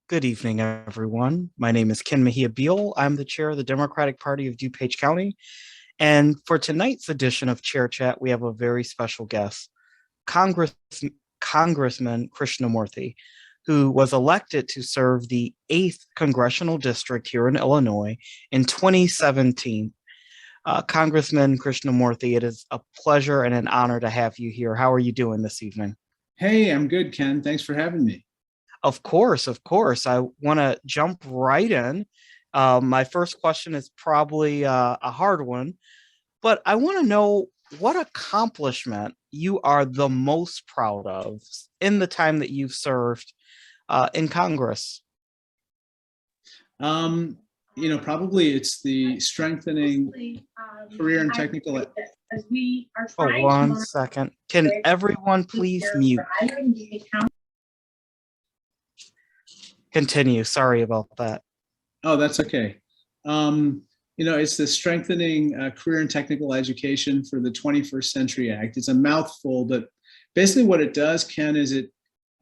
Good evening, everyone. My name is Ken Mejia-Beal. I'm the chair of the Democratic Party of DuPage County. And for tonight's edition of Chair Chat, we have a very special guest, Congress, Congressman Krishnamoorthi, who was elected to serve the 8th Congressional District here in Illinois in 2017. Congressman Krishnamoorthi, it is a pleasure and an honor to have you here. How are you doing this evening? Hey, I'm good, Ken. Thanks for having me. Of course, of course. I want to jump right in. My first question is probably a hard one, but I want to know what accomplishment you are the most proud of in the time that you've served in Congress. Probably it's the strengthening career and technical. Oh, one second. Can everyone please mute? Continue. Sorry about that. Oh, that's okay. It's the strengthening career and technical education for the 21st Century Act. It's a mouthful, but basically what it does, Ken, is it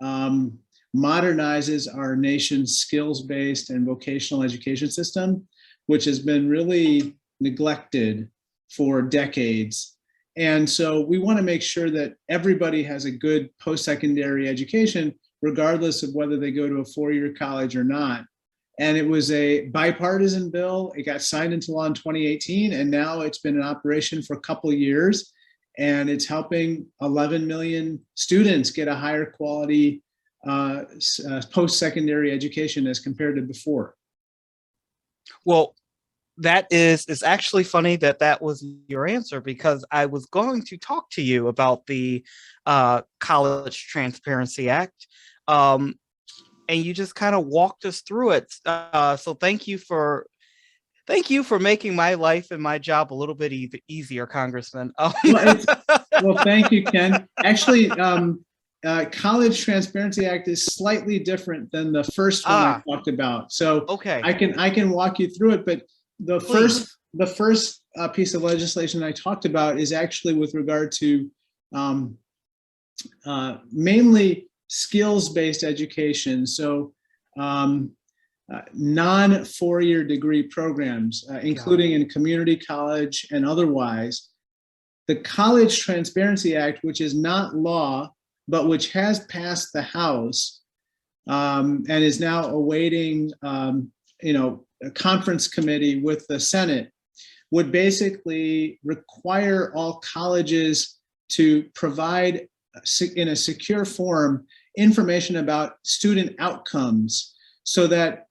modernizes our nation's skills-based and vocational education system, which has been really neglected for decades. And so we want to make sure that everybody has a good post-secondary education, regardless of whether they go to a four-year college or not. And it was a bipartisan bill. It got signed into law in 2018, and now it's been in operation for a couple of years. And it's helping 11 million students get a higher quality post-secondary education as compared to before. Well, it's actually funny that that was your answer, because I was going to talk to you about the College Transparency Act. And you just kind of walked us through it. So thank you for making my life and my job a little bit easier, Congressman. Well, thank you, Ken. Actually, College Transparency Act is slightly different than the first one I talked about. So okay, I can walk you through it. But the first piece of legislation I talked about is actually with regard to mainly skills-based education. So non-four-year degree programs, including in community college and otherwise. The College Transparency Act, which is not law, but which has passed the House and is now awaiting a conference committee with the Senate, would basically require all colleges to provide in a secure form information about student outcomes, so that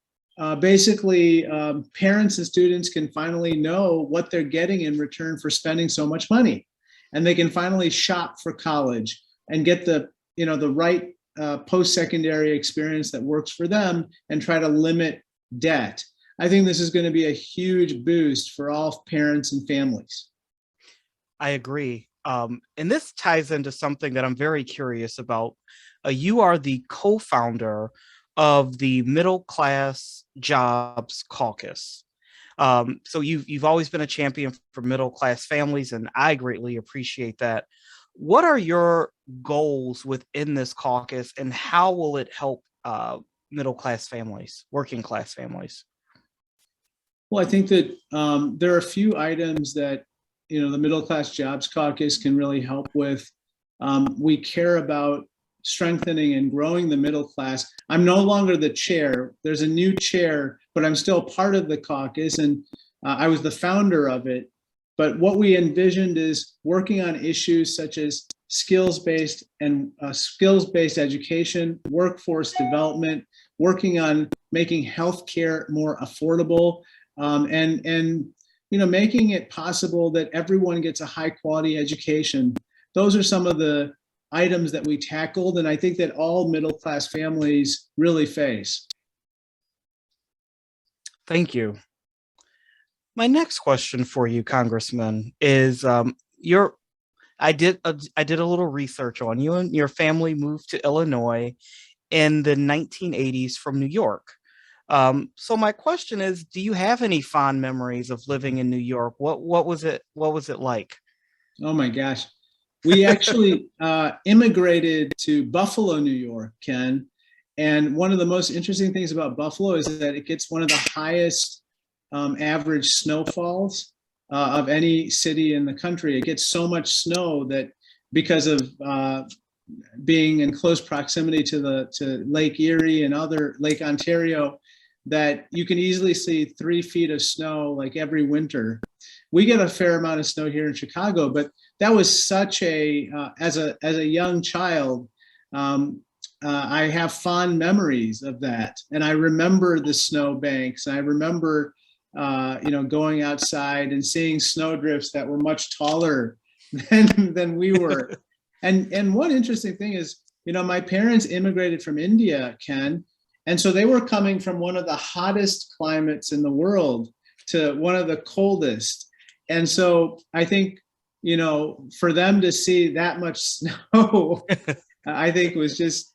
basically parents and students can finally know what they're getting in return for spending so much money, and they can finally shop for college and get the right post-secondary experience that works for them, and try to limit debt. I think this is going to be a huge boost for all parents and families. I agree. And this ties into something that I'm very curious about. You are the co-founder of the Middle Class Jobs Caucus. So you've always been a champion for middle class families, and I greatly appreciate that. What are your goals within this caucus, and how will it help middle class families, working class families? Well, I think that there are a few items that the Middle Class Jobs Caucus can really help with. We care about strengthening and growing the middle class. I'm no longer the chair. There's a new chair, but I'm still part of the caucus, and I was the founder of it. But what we envisioned is working on issues such as skills-based education, workforce development, working on making healthcare more affordable, and making it possible that everyone gets a high quality education. Those are some of the items that we tackled, and I think that all middle class families really face. Thank you. My next question for you, Congressman, is I did a little research on you, and your family moved to Illinois in the 1980s from New York. So my question is, do you have any fond memories of living in New York? What was it like? Oh my gosh. We actually immigrated to Buffalo, New York, Ken. And one of the most interesting things about Buffalo is that it gets one of the highest average snowfalls of any city in the country. It gets so much snow that because of being in close proximity to Lake Erie and other Lake Ontario, that you can easily see 3 feet of snow like every winter. We get a fair amount of snow here in Chicago, but that was such a as a young child. I have fond memories of that, and I remember the snow banks. And I remember, going outside and seeing snowdrifts that were much taller than we were. And one interesting thing is, my parents immigrated from India, Ken, and so they were coming from one of the hottest climates in the world to one of the coldest. And so I think, for them to see that much snow, I think was just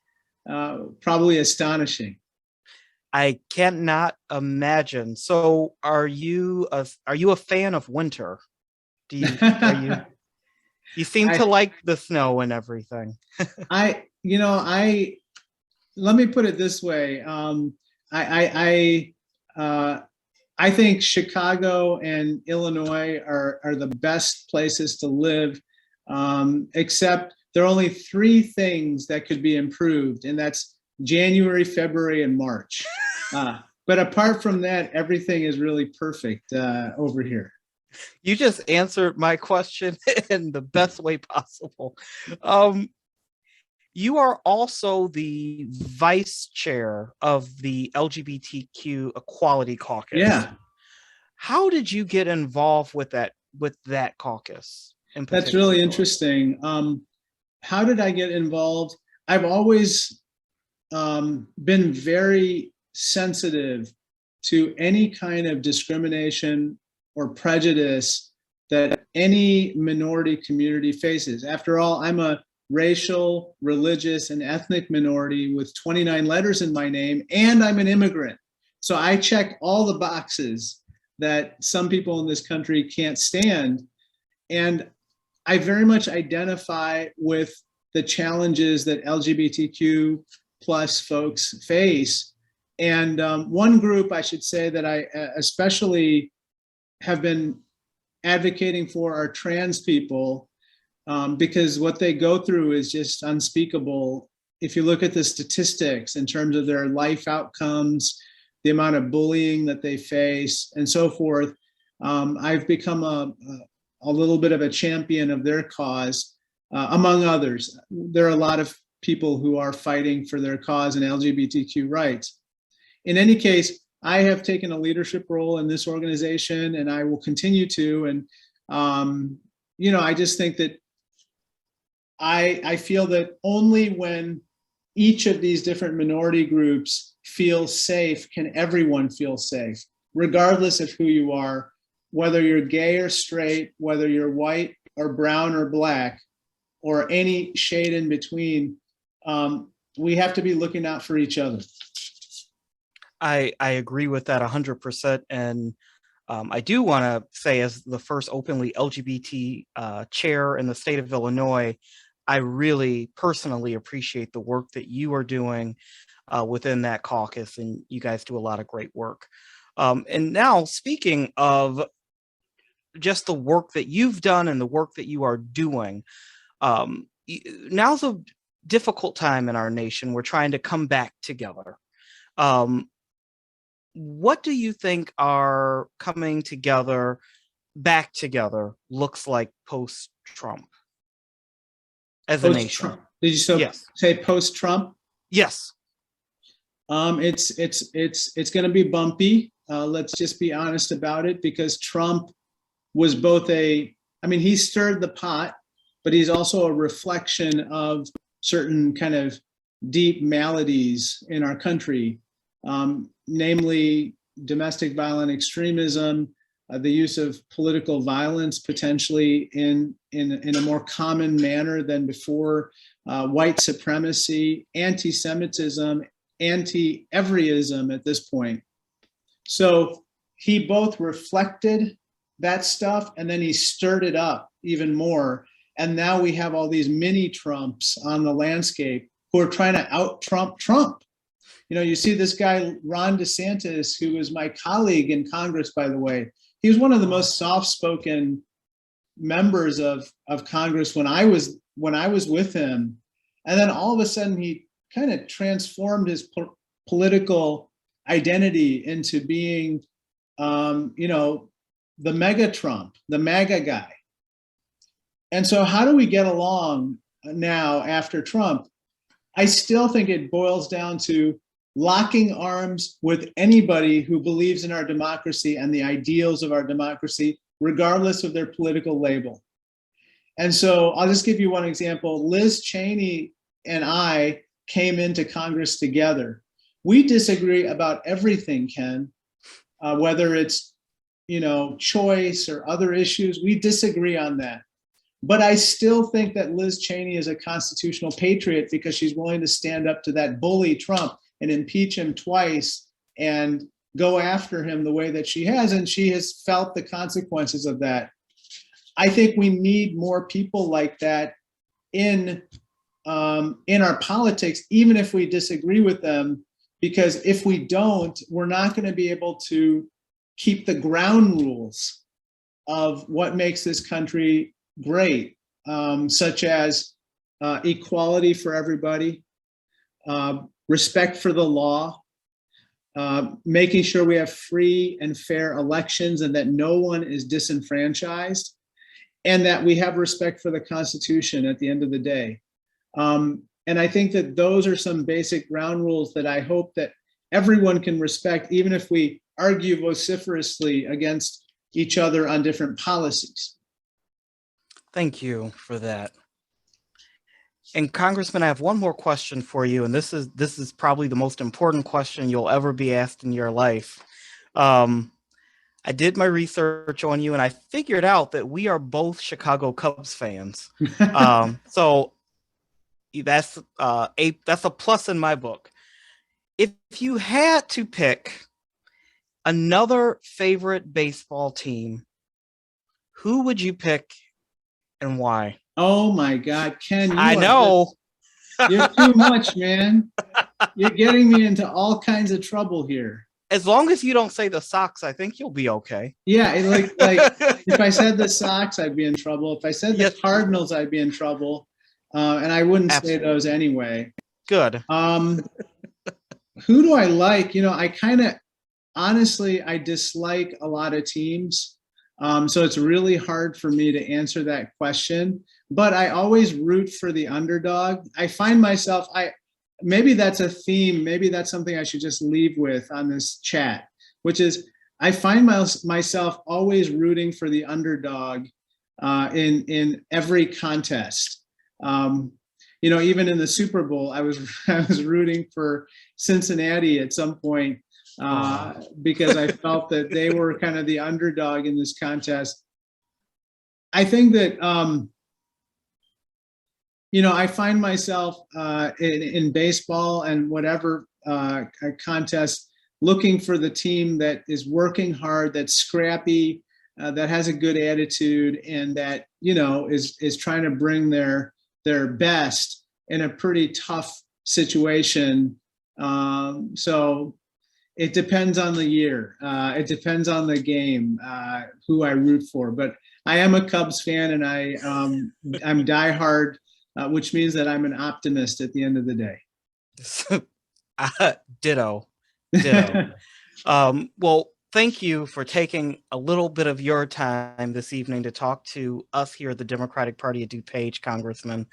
probably astonishing. I cannot imagine. So are you a fan of winter? You seem to like the snow and everything. I let me put it this way. I think Chicago and Illinois are the best places to live, except there are only 3 things that could be improved, and that's January, February, and March. But apart from that, everything is really perfect over here. You just answered my question in the best way possible. You are also the vice chair of the LGBTQ Equality Caucus. Yeah. How did you get involved with that caucus? That's really interesting. How did I get involved? I've always been very sensitive to any kind of discrimination or prejudice that any minority community faces. After all, I'm a racial, religious, and ethnic minority with 29 letters in my name, and I'm an immigrant. So I check all the boxes that some people in this country can't stand. And I very much identify with the challenges that LGBTQ plus folks face. And one group, I should say, that I especially have been advocating for are trans people, because what they go through is just unspeakable. If you look at the statistics in terms of their life outcomes, the amount of bullying that they face, and so forth, I've become a little bit of a champion of their cause, among others. There are a lot of people who are fighting for their cause and LGBTQ rights. In any case, I have taken a leadership role in this organization, and I will continue to. And I just think that I feel that only when each of these different minority groups feel safe can everyone feel safe, regardless of who you are, whether you're gay or straight, whether you're white or brown or black, or any shade in between. We have to be looking out for each other. I agree with that 100%. And I do want to say, as the first openly LGBT chair in the state of Illinois, I really personally appreciate the work that you are doing within that caucus, and you guys do a lot of great work. And now, speaking of just the work that you've done and the work that you are doing, now's a difficult time in our nation. We're trying to come back together. What do you think our coming together, back together, looks like post-Trump as a nation? Did you say post-Trump? Yes. It's going to be bumpy. Let's just be honest about it, because Trump was both he stirred the pot, but he's also a reflection of certain kind of deep maladies in our country, namely domestic violent extremism, the use of political violence potentially in a more common manner than before, white supremacy, anti-Semitism, anti-everyism at this point. So he both reflected that stuff and then he stirred it up even more. And now we have all these mini Trumps on the landscape who are trying to out-Trump Trump. You see this guy, Ron DeSantis, who was my colleague in Congress, by the way. He was one of the most soft-spoken members of Congress when I was with him. And then all of a sudden he kind of transformed his political identity into being, the mega Trump, the MAGA guy. And so how do we get along now after Trump? I still think it boils down to locking arms with anybody who believes in our democracy and the ideals of our democracy, regardless of their political label. And so I'll just give you one example. Liz Cheney and I came into Congress together. We disagree about everything, Ken, whether it's, choice or other issues. We disagree on that. But I still think that Liz Cheney is a constitutional patriot because she's willing to stand up to that bully Trump and impeach him twice and go after him the way that she has. And she has felt the consequences of that. I think we need more people like that in our politics, even if we disagree with them, because if we don't, we're not going to be able to keep the ground rules of what makes this country great, such as equality for everybody, respect for the law, making sure we have free and fair elections and that no one is disenfranchised, and that we have respect for the Constitution at the end of the day. And I think that those are some basic ground rules that I hope that everyone can respect, even if we argue vociferously against each other on different policies. Thank you for that. And Congressman, I have one more question for you, and this is probably the most important question you'll ever be asked in your life. I did my research on you, and I figured out that we are both Chicago Cubs fans. So that's a plus in my book. If you had to pick another favorite baseball team, who would you pick and why? Oh my God, Ken! I know. You're too much, man. You're getting me into all kinds of trouble here. As long as you don't say the Sox, I think you'll be okay. Yeah, like if I said the Sox, I'd be in trouble. If I said the Cardinals, I'd be in trouble. And I wouldn't say those anyway. Good. Who do I like? Honestly, I dislike a lot of teams. So it's really hard for me to answer that question, but I always root for the underdog. I find myself, maybe that's a theme. Maybe that's something I should just leave with on this chat, which is I find myself always rooting for the underdog in every contest. Even in the Super Bowl, I was rooting for Cincinnati at some point because I felt that they were kind of the underdog in this contest. I think that I find myself in baseball and whatever contest looking for the team that is working hard, that's scrappy, that has a good attitude, and that is trying to bring their best in a pretty tough situation. So it depends on the year. It depends on the game, who I root for. But I am a Cubs fan, and I'm diehard, which means that I'm an optimist at the end of the day. Ditto. Well, thank you for taking a little bit of your time this evening to talk to us here at the Democratic Party at DuPage, Congressman.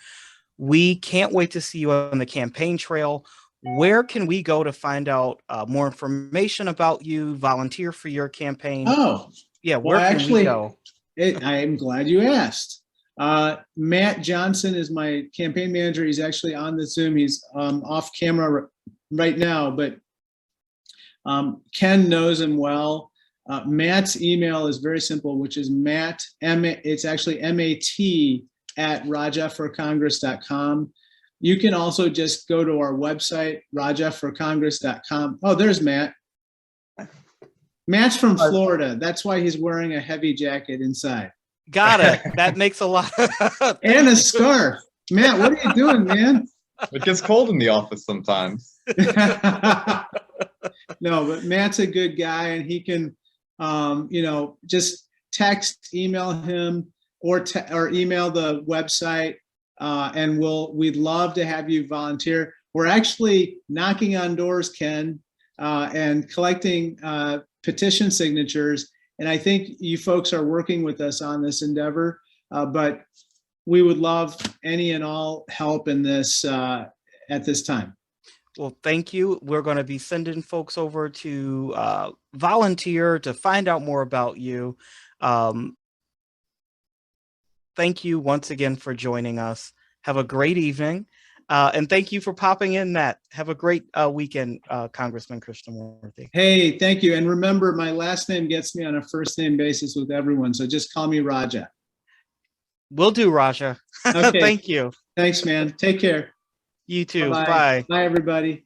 We can't wait to see you on the campaign trail. Where can we go to find out more information about you, volunteer for your campaign? Oh, yeah. Where can we go? I am glad you asked. Matt Johnson is my campaign manager. He's actually on the Zoom. He's off camera right now, but Ken knows him well. Matt's email is very simple, which is Matt, it's actually MAT @rajaforcongress.com. You can also just go to our website, rajaforcongress.com. Oh, there's Matt. Matt's from Florida. That's why he's wearing a heavy jacket inside. Got it. That makes a lot. And a scarf. Matt, what are you doing, man? It gets cold in the office sometimes. No, but Matt's a good guy, and he can, just text, email him, or email the website, and we'd love to have you volunteer. We're actually knocking on doors, Ken, and collecting petition signatures, and I think you folks are working with us on this endeavor, but we would love any and all help in this at this time. Well, thank you. We're going to be sending folks over to volunteer to find out more about you. Thank you once again for joining us. Have a great evening. And thank you for popping in, Matt. Have a great weekend, Congressman Krishnamoorthi. Hey, thank you. And remember, my last name gets me on a first name basis with everyone. So just call me Raja. Will do, Raja. Okay. Thank you. Thanks, man. Take care. You too. Bye-bye. Bye. Bye, everybody.